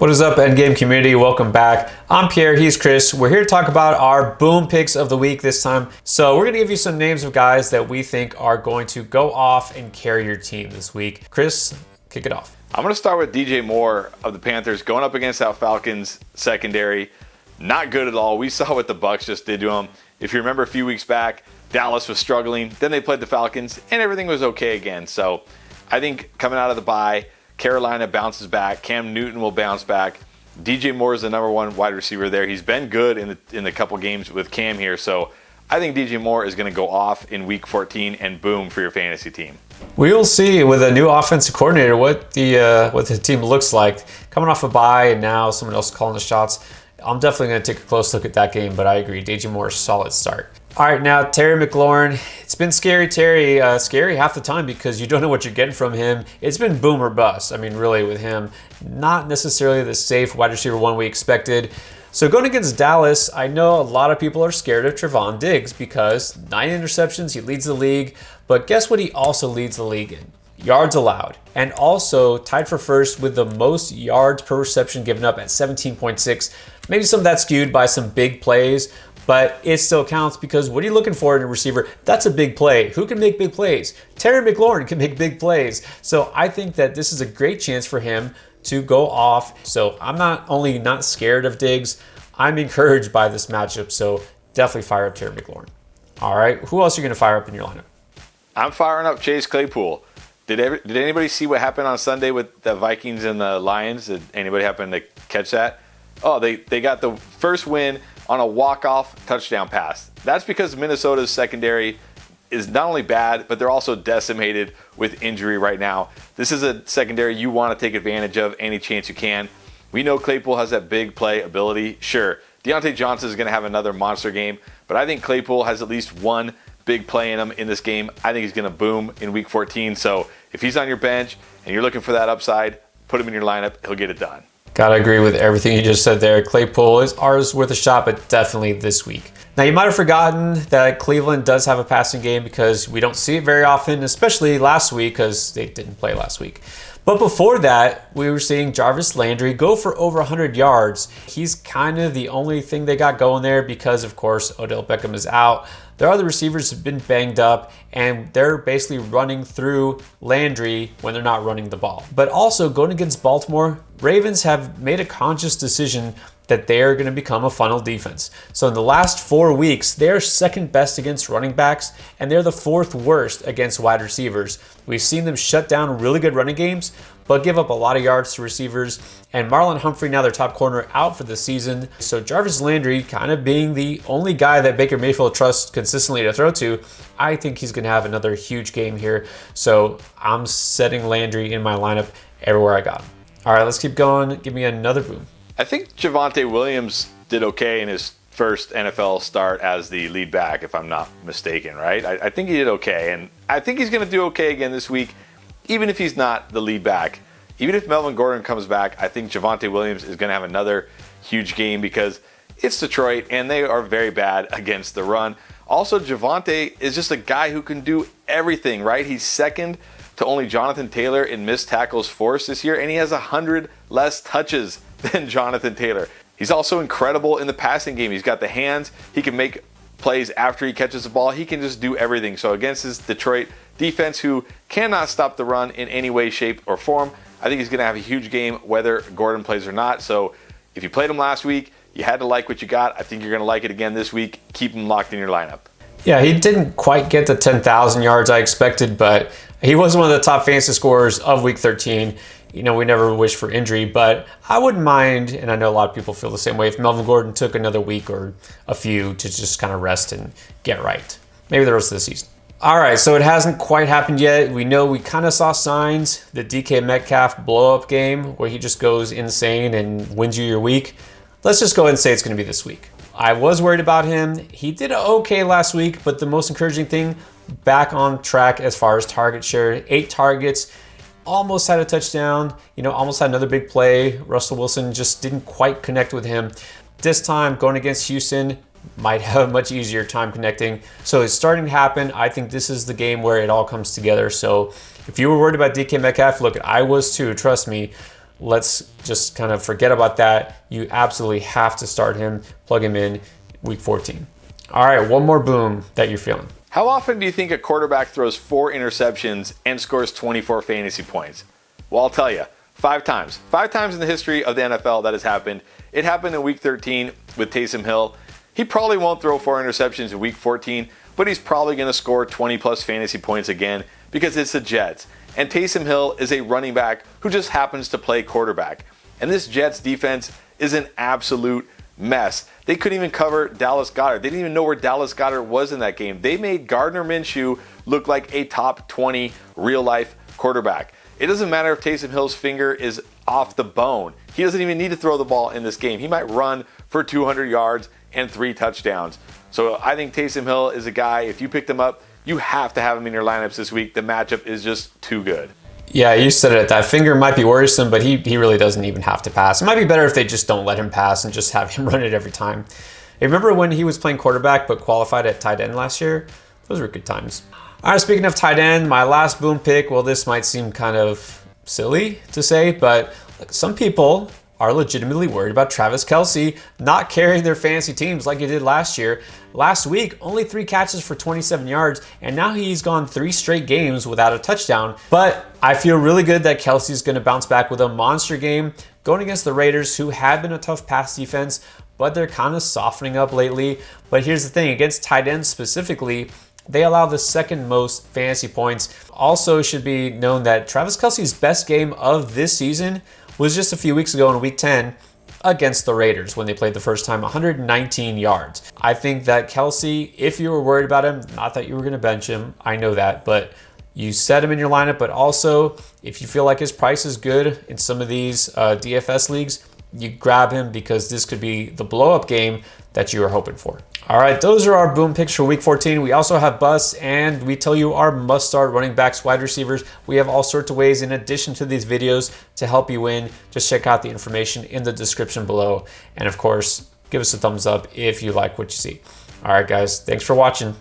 What is up, Endgame community? Welcome back. I'm Pierre, he's Chris. We're here to talk about our boom picks of the week this time. So we're gonna give you some names of guys that we think are going to go off and carry your team this week. Chris, kick it off. I'm going to start with DJ Moore of the Panthers going up against that Falcons secondary. Not good at all. We saw what the Bucs just did to him. If you remember a few weeks back, Dallas was struggling. Then they played the Falcons, and everything was okay again. So I think coming out of the bye, Carolina bounces back. Cam Newton will bounce back. DJ Moore is the number one wide receiver there. He's been good in the couple games with Cam here. So I think DJ Moore is going to go off in Week 14 and boom for your fantasy team. We will see with a new offensive coordinator what the team looks like. Coming off a bye and now someone else calling the shots. I'm definitely going to take a close look at that game, but I agree. DJ Moore, solid start. All right, now Terry McLaurin. It's been scary, Terry. Scary half the time because you don't know what you're getting from him. It's been boom or bust. I mean, really, with him, not necessarily the safe wide receiver one we expected. So going against Dallas, I know a lot of people are scared of Trevon Diggs because 9 interceptions, he leads the league. But guess what he also leads the league in? Yards allowed, and also tied for first with the most yards per reception given up at 17.6. Maybe some of that skewed by some big plays, but it still counts because what are you looking for in a receiver? That's a big play. Who can make big plays? Terry McLaurin can make big plays. So I think that this is a great chance for him to go off. So I'm not only not scared of Diggs, I'm encouraged by this matchup. So definitely fire up Terry McLaurin. All right, who else are you going to fire up in your lineup? I'm firing up Chase Claypool. Did anybody see what happened on Sunday with the Vikings and the Lions? Did anybody happen to catch that? Oh, they got the first win on a walk-off touchdown pass. That's because Minnesota's secondary is not only bad, but they're also decimated with injury right now. This is a secondary you want to take advantage of any chance you can. We know Claypool has that big play ability. Sure, Deontay Johnson is going to have another monster game, but I think Claypool has at least one big play in him in this game. I think he's going to boom in Week 14. So if he's on your bench and you're looking for that upside, put him in your lineup. He'll get it done. Gotta agree with everything you just said there. Claypool is ours worth a shot, but definitely this week. Now, you might have forgotten that Cleveland does have a passing game because we don't see it very often, especially last week because they didn't play last week. But before that, we were seeing Jarvis Landry go for over 100 yards. He's kind of the only thing they got going there because, of course, Odell Beckham is out. Their other receivers have been banged up, and they're basically running through Landry when they're not running the ball. But also, going against Baltimore, Ravens have made a conscious decision that they are going to become a funnel defense. So in the last 4 weeks, they're second best against running backs, and they're the fourth worst against wide receivers. We've seen them shut down really good running games, but give up a lot of yards to receivers. And Marlon Humphrey, now their top corner, out for the season. So Jarvis Landry kind of being the only guy that Baker Mayfield trusts consistently to throw to, I think he's going to have another huge game here. So I'm setting Landry in my lineup everywhere I got him. All right, let's keep going. Give me another boom. I think Javonte Williams did okay in his first NFL start as the lead back, if I'm not mistaken, right? I think he did okay, and I think he's going to do okay again this week, even if he's not the lead back. Even if Melvin Gordon comes back, I think Javonte Williams is going to have another huge game because it's Detroit, and they are very bad against the run. Also, Javonte is just a guy who can do everything, right? He's second to only Jonathan Taylor in missed tackles forced this year, and he has 100 less touches than Jonathan Taylor. He's also incredible in the passing game. He's got the hands. He can make plays after he catches the ball. He can just do everything. So against this Detroit defense who cannot stop the run in any way, shape, or form, I think he's going to have a huge game whether Gordon plays or not. So if you played him last week, you had to like what you got. I think you're going to like it again this week. Keep him locked in your lineup. Yeah, he didn't quite get the 10,000 yards I expected, but he was one of the top fantasy scorers of Week 13. You know, we never wish for injury, but I wouldn't mind, and I know a lot of people feel the same way, if Melvin Gordon took another week or a few to just kind of rest and get right. Maybe the rest of the season. All right, so it hasn't quite happened yet. We know we kind of saw signs, the DK Metcalf blow-up game where he just goes insane and wins you your week. Let's just go ahead and say it's going to be this week. I was worried about him. He did okay last week, but the most encouraging thing, back on track as far as target share. 8 targets, almost had a touchdown, almost had another big play. Russell Wilson just didn't quite connect with him. This time, going against Houston, might have a much easier time connecting. So it's starting to happen. I think this is the game where it all comes together. So if you were worried about DK Metcalf, look, I was too, trust me. let's just kind of forget about that. You absolutely have to start him, plug him in week 14. All right, one more boom that you're feeling. How often do you think a quarterback throws 4 interceptions and scores 24 fantasy points? Well, I'll tell you, 5 times. 5 times in the history of the NFL that has happened. It happened in week 13 with Taysom Hill. He probably won't throw 4 interceptions in week 14, but he's probably going to score 20 plus fantasy points again because it's the Jets. And Taysom Hill is a running back who just happens to play quarterback. And this Jets defense is an absolute mess. They couldn't even cover Dallas Goedert. They didn't even know where Dallas Goedert was in that game. They made Gardner Minshew look like a top 20 real-life quarterback. It doesn't matter if Taysom Hill's finger is off the bone. He doesn't even need to throw the ball in this game. He might run for 200 yards and 3 touchdowns. So I think Taysom Hill is a guy, if you picked him up, you have to have him in your lineups this week. The matchup is just too good. Yeah, you said it. That finger might be worrisome, but he really doesn't even have to pass. It might be better if they just don't let him pass and just have him run it every time. Hey, remember when he was playing quarterback but qualified at tight end last year? Those were good times. All right, speaking of tight end, my last boom pick, well, this might seem kind of silly to say, but some people are legitimately worried about Travis Kelce not carrying their fantasy teams like he did last year. Last week, only 3 catches for 27 yards, and now he's gone 3 straight games without a touchdown. But I feel really good that Kelce's going to bounce back with a monster game going against the Raiders, who have been a tough pass defense, but they're kind of softening up lately. But here's the thing, against tight ends specifically, they allow the 2nd most fantasy points. Also, it should be known that Travis Kelce's best game of this season was just a few weeks ago in week 10 against the Raiders when they played the first time, 119 yards. I think that Kelce, if you were worried about him, not that you were going to bench him, I know that, but you set him in your lineup. But also, if you feel like his price is good in some of these DFS leagues, you grab him because this could be the blow-up game that you were hoping for. All right, those are our boom picks for week 14. We also have busts, and we tell you our must-start running backs, wide receivers. We have all sorts of ways in addition to these videos to help you win. Just check out the information in the description below. And of course, give us a thumbs up if you like what you see. All right, guys, thanks for watching.